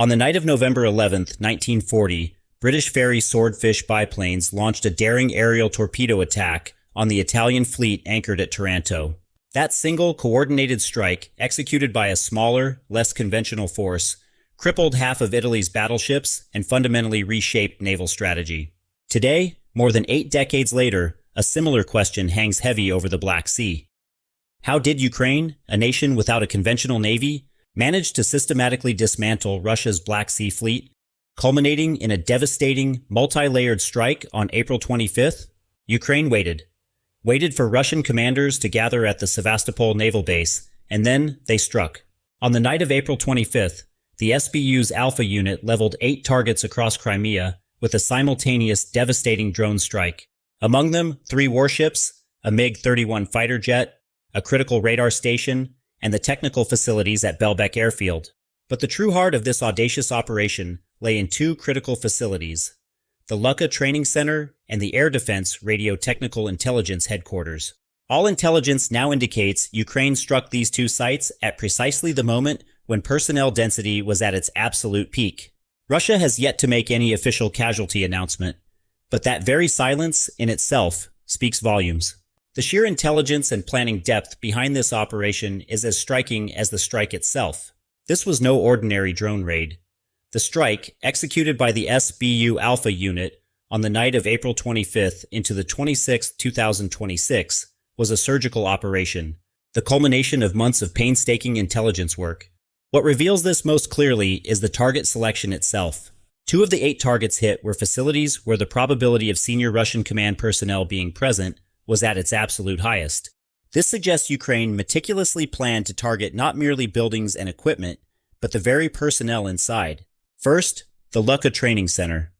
On the night of November 11th, 1940, British Fairey Swordfish biplanes launched a daring aerial torpedo attack on the Italian fleet anchored at Taranto. That single, coordinated strike, executed by a smaller, less conventional force, crippled half of Italy's battleships and fundamentally reshaped naval strategy. Today, more than 8 decades later, a similar question hangs heavy over the Black Sea. How did Ukraine, a nation without a conventional navy, manage to systematically dismantle Russia's Black Sea fleet, culminating in a devastating, multi-layered strike on April 25th? Ukraine waited for Russian commanders to gather at the Sevastopol naval base, and then they struck. On the night of April 25th, the SBU's Alpha unit leveled 8 targets across Crimea with a simultaneous devastating drone strike. Among them, 3 warships, a MiG-31 fighter jet, a critical radar station, and the technical facilities at Baltic airfield. But the true heart of this audacious operation lay in 2 critical facilities: the Lucca Training Center and the Air Defense Radio Technical Intelligence Headquarters. All intelligence now indicates Ukraine struck these 2 sites at precisely the moment when personnel density was at its absolute peak. Russia has yet to make any official casualty announcement, but that very silence in itself speaks volumes. The sheer intelligence and planning depth behind this operation is as striking as the strike itself. This was no ordinary drone raid. The strike, executed by the SBU Alpha unit on the night of April 25th into the 26th, 2026, was a surgical operation, the culmination of months of painstaking intelligence work. What reveals this most clearly is the target selection itself. 2 of the 8 targets hit were facilities where the probability of senior Russian command personnel being present was at its absolute highest. This suggests Ukraine meticulously planned to target not merely buildings and equipment, but the very personnel inside. First, the Lucca Training Center.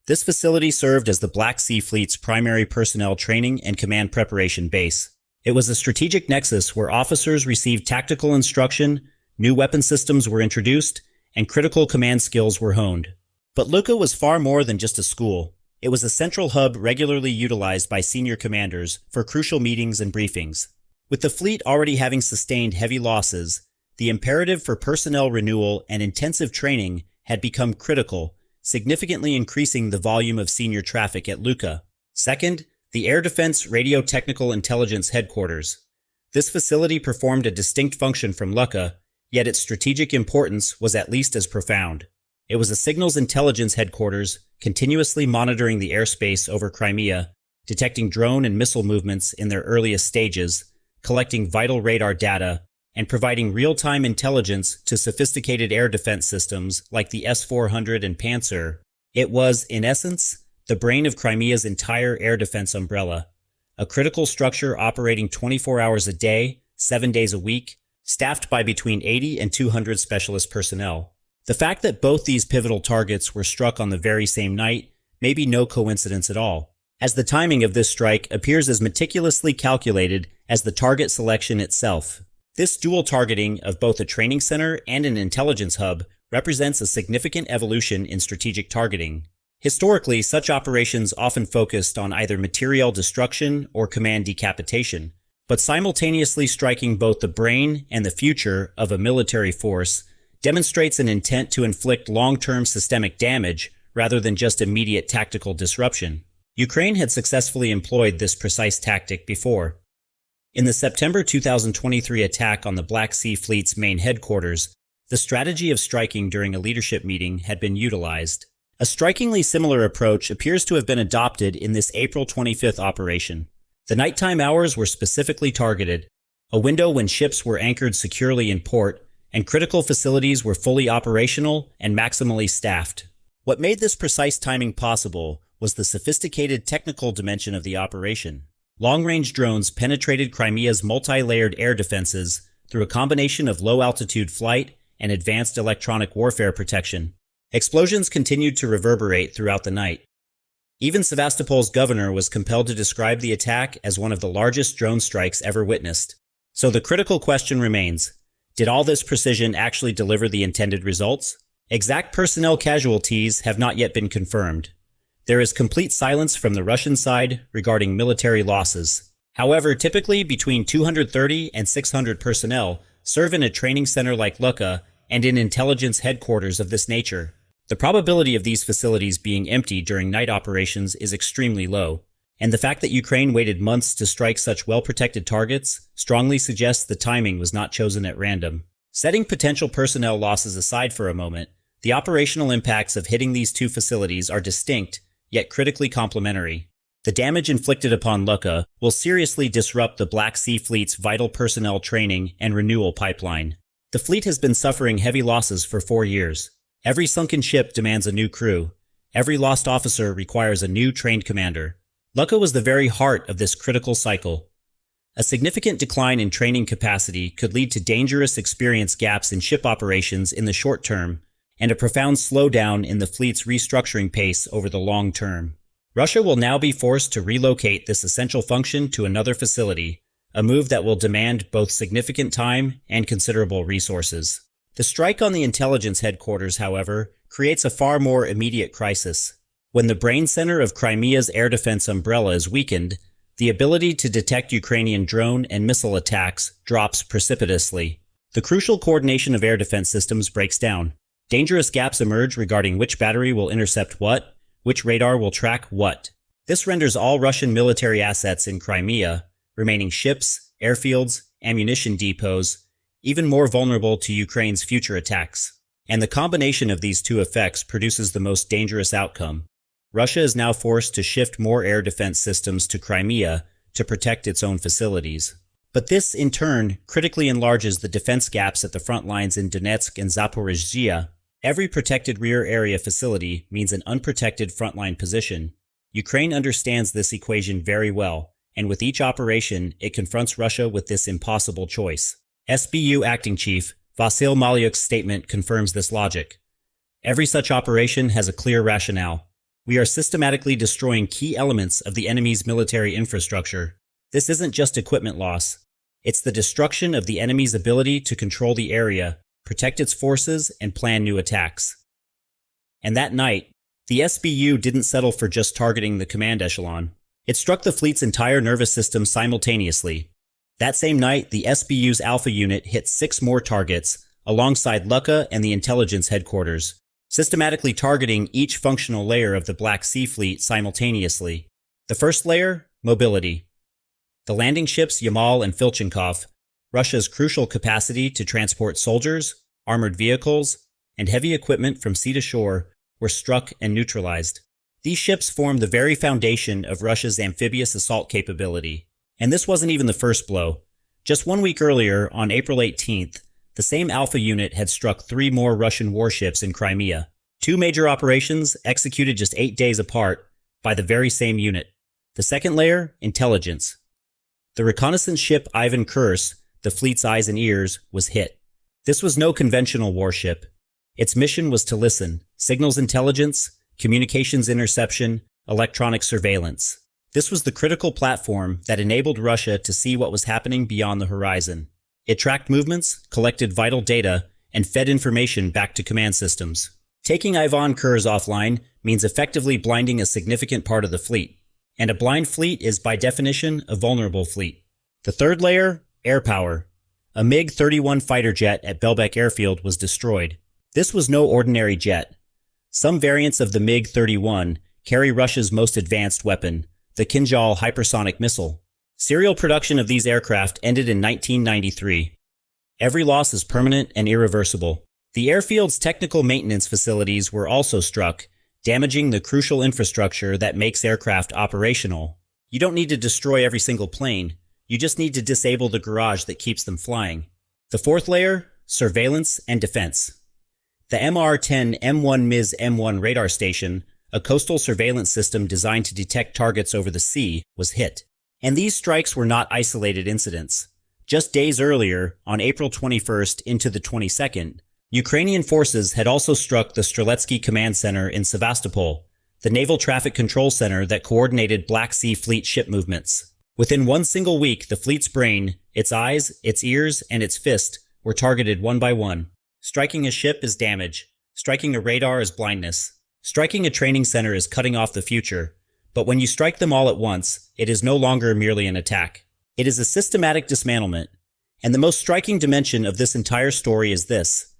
This facility served as the Black Sea Fleet's primary personnel training and command preparation base. It was a strategic nexus where officers received tactical instruction, new weapon systems were introduced, and critical command skills were honed. But Lucca was far more than just a school. It was a central hub regularly utilized by senior commanders for crucial meetings and briefings. With the fleet already having sustained heavy losses, the imperative for personnel renewal and intensive training had become critical, significantly increasing the volume of senior traffic at Lucca. Second, the Air Defense Radio Technical Intelligence Headquarters. This facility performed a distinct function from Lucca, yet its strategic importance was at least as profound. It was a signals intelligence headquarters, continuously monitoring the airspace over Crimea, detecting drone and missile movements in their earliest stages, collecting vital radar data, and providing real-time intelligence to sophisticated air defense systems like the S-400 and Panzer. It was, in essence, the brain of Crimea's entire air defense umbrella, a critical structure operating 24 hours a day, 7 days a week, staffed by between 80 and 200 specialist personnel. The fact that both these pivotal targets were struck on the very same night may be no coincidence at all, as the timing of this strike appears as meticulously calculated as the target selection itself. This dual targeting of both a training center and an intelligence hub represents a significant evolution in strategic targeting. Historically, such operations often focused on either materiel destruction or command decapitation, but simultaneously striking both the brain and the future of a military force demonstrates an intent to inflict long-term systemic damage rather than just immediate tactical disruption. Ukraine had successfully employed this precise tactic before. In the September 2023 attack on the Black Sea Fleet's main headquarters, the strategy of striking during a leadership meeting had been utilized. A strikingly similar approach appears to have been adopted in this April 25th operation. The nighttime hours were specifically targeted, a window when ships were anchored securely in port and critical facilities were fully operational and maximally staffed. What made this precise timing possible was the sophisticated technical dimension of the operation. Long-range drones penetrated Crimea's multi-layered air defenses through a combination of low-altitude flight and advanced electronic warfare protection. Explosions continued to reverberate throughout the night. Even Sevastopol's governor was compelled to describe the attack as one of the largest drone strikes ever witnessed. So the critical question remains: did all this precision actually deliver the intended results? Exact personnel casualties have not yet been confirmed. There is complete silence from the Russian side regarding military losses. However, typically between 230 and 600 personnel serve in a training center like Lucca and in intelligence headquarters of this nature. The probability of these facilities being empty during night operations is extremely low, and the fact that Ukraine waited months to strike such well-protected targets strongly suggests the timing was not chosen at random. Setting potential personnel losses aside for a moment, the operational impacts of hitting these two facilities are distinct, yet critically complementary. The damage inflicted upon Lukka will seriously disrupt the Black Sea Fleet's vital personnel training and renewal pipeline. The fleet has been suffering heavy losses for 4 years. Every sunken ship demands a new crew. Every lost officer requires a new trained commander. Lukka was the very heart of this critical cycle. A significant decline in training capacity could lead to dangerous experience gaps in ship operations in the short term, and a profound slowdown in the fleet's restructuring pace over the long term. Russia will now be forced to relocate this essential function to another facility, a move that will demand both significant time and considerable resources. The strike on the intelligence headquarters, however, creates a far more immediate crisis. When the brain center of Crimea's air defense umbrella is weakened, the ability to detect Ukrainian drone and missile attacks drops precipitously. The crucial coordination of air defense systems breaks down. Dangerous gaps emerge regarding which battery will intercept what, which radar will track what. This renders all Russian military assets in Crimea, remaining ships, airfields, ammunition depots, even more vulnerable to Ukraine's future attacks. And the combination of these two effects produces the most dangerous outcome. Russia is now forced to shift more air defense systems to Crimea to protect its own facilities. But this, in turn, critically enlarges the defense gaps at the front lines in Donetsk and Zaporizhzhia. Every protected rear area facility means an unprotected frontline position. Ukraine understands this equation very well, and with each operation, it confronts Russia with this impossible choice. SBU Acting Chief Vasyl Malyuk's statement confirms this logic. Every such operation has a clear rationale. We are systematically destroying key elements of the enemy's military infrastructure. This isn't just equipment loss. It's the destruction of the enemy's ability to control the area, protect its forces, and plan new attacks. And that night, the SBU didn't settle for just targeting the command echelon. It struck the fleet's entire nervous system simultaneously. That same night, the SBU's Alpha unit hit 6 more targets, alongside Lukka and the intelligence headquarters, systematically targeting each functional layer of the Black Sea Fleet simultaneously. The first layer, mobility. The landing ships Yamal and Filchenkov, Russia's crucial capacity to transport soldiers, armored vehicles, and heavy equipment from sea to shore, were struck and neutralized. These ships formed the very foundation of Russia's amphibious assault capability. And this wasn't even the first blow. Just 1 week earlier, on April 18th, the same Alpha unit had struck 3 more Russian warships in Crimea. 2 major operations executed just 8 days apart by the very same unit. The second layer, intelligence. The reconnaissance ship Ivan Kurs, the fleet's eyes and ears, was hit. This was no conventional warship. Its mission was to listen, signals intelligence, communications interception, electronic surveillance. This was the critical platform that enabled Russia to see what was happening beyond the horizon. It tracked movements, collected vital data, and fed information back to command systems. Taking Ivan Kurs offline means effectively blinding a significant part of the fleet. And a blind fleet is, by definition, a vulnerable fleet. The third layer, air power. A MiG-31 fighter jet at Belbek Airfield was destroyed. This was no ordinary jet. Some variants of the MiG-31 carry Russia's most advanced weapon, the Kinzhal hypersonic missile. Serial production of these aircraft ended in 1993. Every loss is permanent and irreversible. The airfield's technical maintenance facilities were also struck, damaging the crucial infrastructure that makes aircraft operational. You don't need to destroy every single plane. You just need to disable the garage that keeps them flying. The fourth layer, surveillance and defense. The MR-10 M1 MIS M1 radar station, a coastal surveillance system designed to detect targets over the sea, was hit. And these strikes were not isolated incidents. Just days earlier, on April 21st into the 22nd, Ukrainian forces had also struck the Streletsky Command Center in Sevastopol, the naval traffic control center that coordinated Black Sea Fleet ship movements. Within 1 single week, the fleet's brain, its eyes, its ears, and its fist were targeted one by one. Striking a ship is damage. Striking a radar is blindness. Striking a training center is cutting off the future. But when you strike them all at once, it is no longer merely an attack. It is a systematic dismantlement. And the most striking dimension of this entire story is this.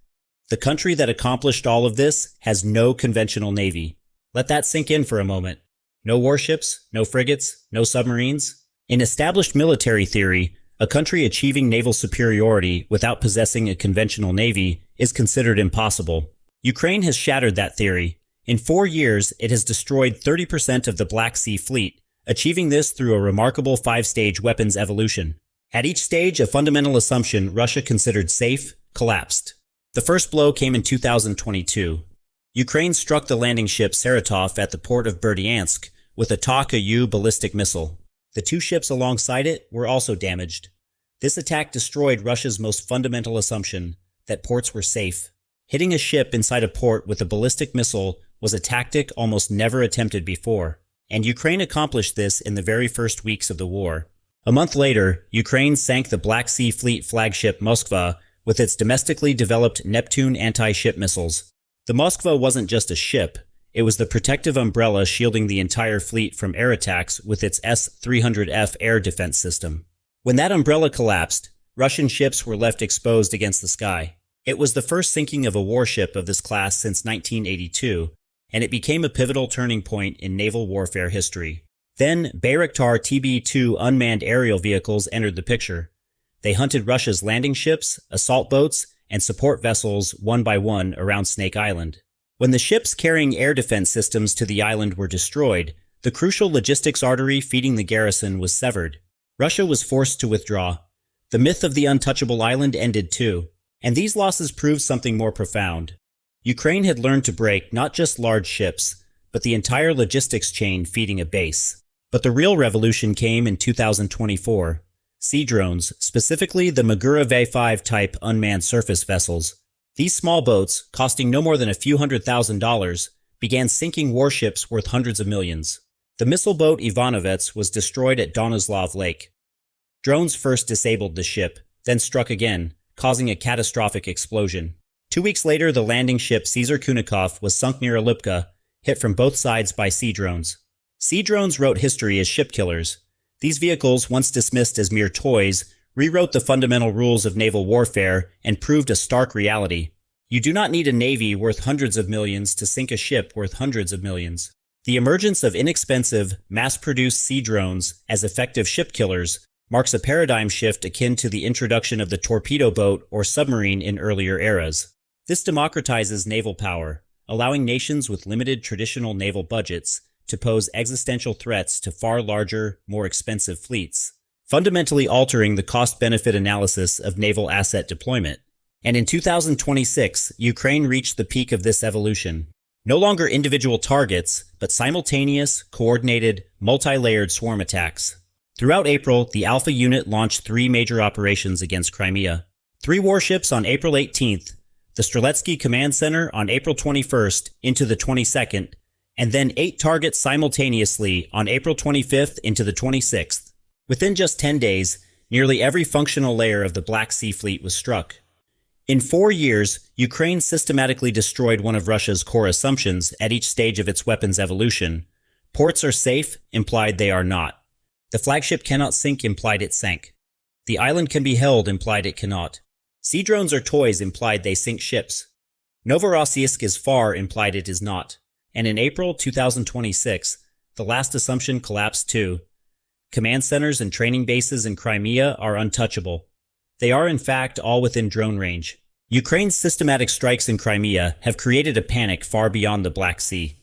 The country that accomplished all of this has no conventional navy. Let that sink in for a moment. No warships, no frigates, no submarines. In established military theory, a country achieving naval superiority without possessing a conventional navy is considered impossible. Ukraine has shattered that theory. In 4 years, it has destroyed 30% of the Black Sea Fleet, achieving this through a remarkable 5-stage weapons evolution. At each stage, a fundamental assumption Russia considered safe collapsed. The first blow came in 2022. Ukraine struck the landing ship Saratov at the port of Berdyansk with a Ta-Ku ballistic missile. The 2 ships alongside it were also damaged. This attack destroyed Russia's most fundamental assumption, that ports were safe. Hitting a ship inside a port with a ballistic missile was a tactic almost never attempted before, and Ukraine accomplished this in the very first weeks of the war. A month later, Ukraine sank the Black Sea Fleet flagship Moskva with its domestically developed Neptune anti-ship missiles. The Moskva wasn't just a ship, it was the protective umbrella shielding the entire fleet from air attacks with its S-300F air defense system. When that umbrella collapsed, Russian ships were left exposed against the sky. It was the first sinking of a warship of this class since 1982, and it became a pivotal turning point in naval warfare history. Then, Bayraktar TB-2 unmanned aerial vehicles entered the picture. They hunted Russia's landing ships, assault boats, and support vessels one by one around Snake Island. When the ships carrying air defense systems to the island were destroyed, the crucial logistics artery feeding the garrison was severed. Russia was forced to withdraw. The myth of the untouchable island ended too. And these losses proved something more profound. Ukraine had learned to break not just large ships, but the entire logistics chain feeding a base. But the real revolution came in 2024. Sea drones, specifically the Magura V5 type unmanned surface vessels. These small boats, costing no more than a few $100,000, began sinking warships worth hundreds of millions. The missile boat Ivanovets was destroyed at Donoslav Lake. Drones first disabled the ship, then struck again, causing a catastrophic explosion. 2 weeks later, the landing ship Caesar Kunikov was sunk near Alipka, hit from both sides by sea drones. Sea drones wrote history as ship killers. These vehicles, once dismissed as mere toys, rewrote the fundamental rules of naval warfare and proved a stark reality. You do not need a navy worth hundreds of millions to sink a ship worth hundreds of millions. The emergence of inexpensive, mass-produced sea drones as effective ship killers marks a paradigm shift akin to the introduction of the torpedo boat or submarine in earlier eras. This democratizes naval power, allowing nations with limited traditional naval budgets to pose existential threats to far larger, more expensive fleets, fundamentally altering the cost-benefit analysis of naval asset deployment. And in 2026, Ukraine reached the peak of this evolution. No longer individual targets, but simultaneous, coordinated, multi-layered swarm attacks. Throughout April, the Alpha Unit launched 3 major operations against Crimea. 3 warships on April 18th, the Streletsky Command Center on April 21st into the 22nd, and then 8 targets simultaneously on April 25th into the 26th. Within just 10 days, nearly every functional layer of the Black Sea Fleet was struck. In 4 years, Ukraine systematically destroyed one of Russia's core assumptions at each stage of its weapons evolution. Ports are safe implied they are not. The flagship cannot sink implied it sank. The island can be held implied it cannot. Sea drones are toys implied they sink ships. Novorossiysk is far implied it is not. And in April 2026, the last assumption collapsed too. Command centers and training bases in Crimea are untouchable. They are in fact all within drone range. Ukraine's systematic strikes in Crimea have created a panic far beyond the Black Sea.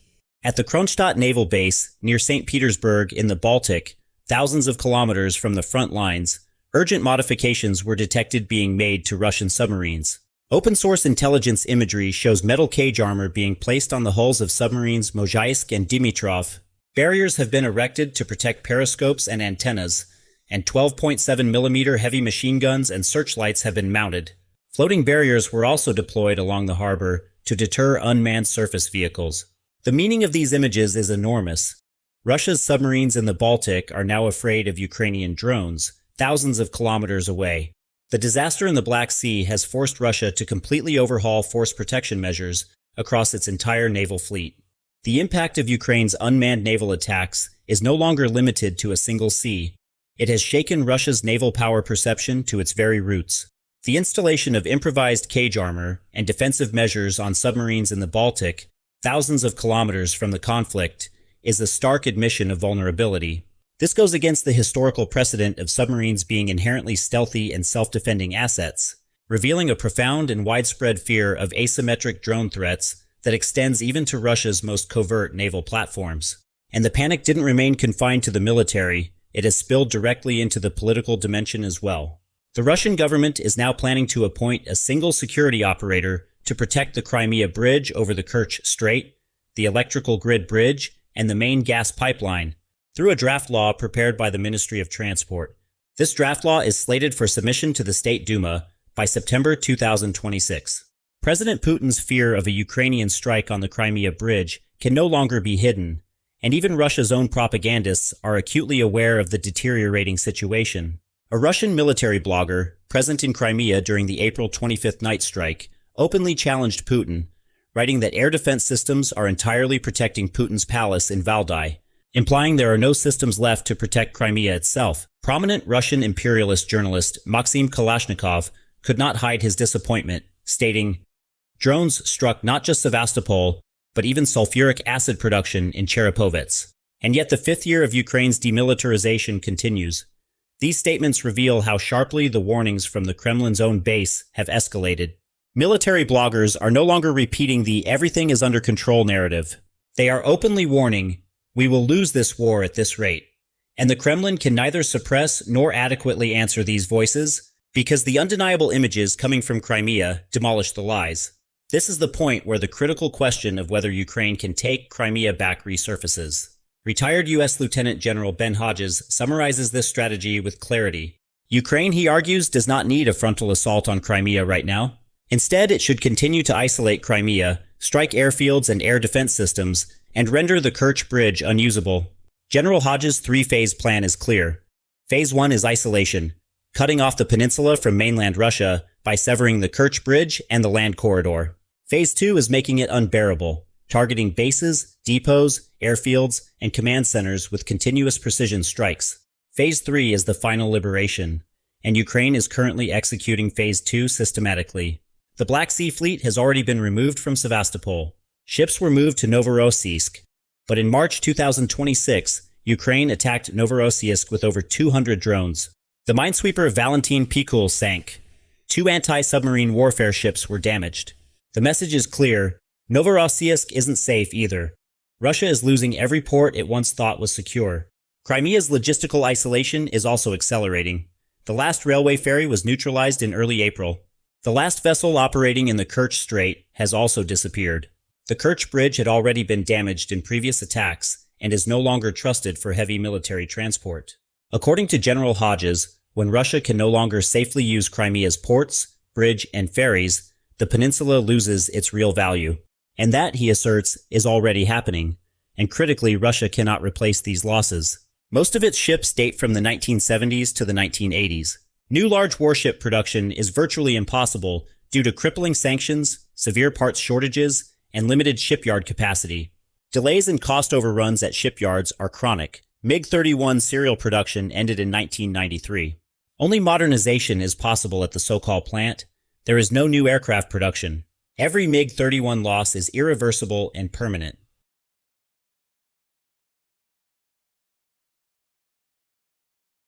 At the Kronstadt naval base near St. Petersburg in the Baltic, thousands of kilometers from the front lines, urgent modifications were detected being made to Russian submarines. Open-source intelligence imagery shows metal cage armor being placed on the hulls of submarines Mozhaisk and Dimitrov. Barriers have been erected to protect periscopes and antennas, and 12.7mm heavy machine guns and searchlights have been mounted. Floating barriers were also deployed along the harbor to deter unmanned surface vehicles. The meaning of these images is enormous. Russia's submarines in the Baltic are now afraid of Ukrainian drones, thousands of kilometers away. The disaster in the Black Sea has forced Russia to completely overhaul force protection measures across its entire naval fleet. The impact of Ukraine's unmanned naval attacks is no longer limited to a single sea. It has shaken Russia's naval power perception to its very roots. The installation of improvised cage armor and defensive measures on submarines in the Baltic, thousands of kilometers from the conflict, is a stark admission of vulnerability. This goes against the historical precedent of submarines being inherently stealthy and self-defending assets, revealing a profound and widespread fear of asymmetric drone threats that extends even to Russia's most covert naval platforms. And the panic didn't remain confined to the military, it has spilled directly into the political dimension as well. The Russian government is now planning to appoint a single security operator to protect the Crimea bridge over the Kerch Strait, the electrical grid bridge, and the main gas pipeline, through a draft law prepared by the Ministry of Transport. This draft law is slated for submission to the State Duma by September 2026. President Putin's fear of a Ukrainian strike on the Crimea bridge can no longer be hidden, and even Russia's own propagandists are acutely aware of the deteriorating situation. A Russian military blogger, present in Crimea during the April 25th night strike, openly challenged Putin, writing that air defense systems are entirely protecting Putin's palace in Valdai, implying there are no systems left to protect Crimea itself. Prominent Russian imperialist journalist Maxim Kalashnikov could not hide his disappointment, stating, "Drones struck not just Sevastopol, but even sulfuric acid production in Cherepovets. And yet the fifth year of Ukraine's demilitarization continues." These statements reveal how sharply the warnings from the Kremlin's own base have escalated. Military bloggers are no longer repeating the "everything is under control" narrative. They are openly warning, "We will lose this war at this rate." And the Kremlin can neither suppress nor adequately answer these voices, because the undeniable images coming from Crimea demolish the lies. This is the point where the critical question of whether Ukraine can take Crimea back resurfaces. Retired U.S. Lieutenant General Ben Hodges summarizes this strategy with clarity. Ukraine, he argues, does not need a frontal assault on Crimea right now. Instead, it should continue to isolate Crimea, strike airfields and air defense systems, and render the Kerch Bridge unusable. General Hodges' three-phase plan is clear. Phase 1 is isolation, cutting off the peninsula from mainland Russia by severing the Kerch Bridge and the land corridor. Phase 2 is making it unbearable, targeting bases, depots, airfields, and command centers with continuous precision strikes. Phase 3 is the final liberation, and Ukraine is currently executing Phase 2 systematically. The Black Sea Fleet has already been removed from Sevastopol. Ships were moved to Novorossiysk, but in March 2026, Ukraine attacked Novorossiysk with over 200 drones. The minesweeper Valentin Pikul sank. 2 anti-submarine warfare ships were damaged. The message is clear: Novorossiysk isn't safe either. Russia is losing every port it once thought was secure. Crimea's logistical isolation is also accelerating. The last railway ferry was neutralized in early April. The last vessel operating in the Kerch Strait has also disappeared. The Kerch Bridge had already been damaged in previous attacks and is no longer trusted for heavy military transport. According to General Hodges, when Russia can no longer safely use Crimea's ports, bridge, and ferries, the peninsula loses its real value. And that, he asserts, is already happening. And critically, Russia cannot replace these losses. Most of its ships date from the 1970s to the 1980s. New large warship production is virtually impossible due to crippling sanctions, severe parts shortages, and limited shipyard capacity. Delays and cost overruns at shipyards are chronic. MiG-31 serial production ended in 1993. Only modernization is possible at the so-called plant. There is no new aircraft production. Every MiG-31 loss is irreversible and permanent.